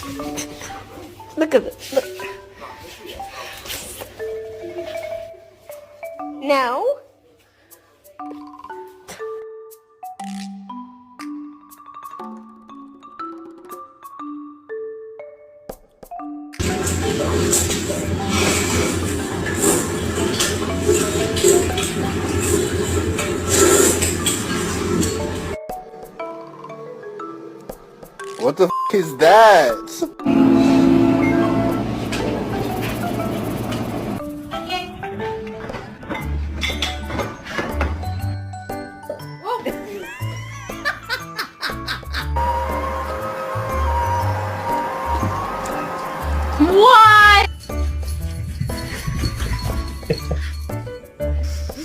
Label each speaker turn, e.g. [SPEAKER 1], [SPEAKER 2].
[SPEAKER 1] Look at this. Look. Now.
[SPEAKER 2] What the f is that?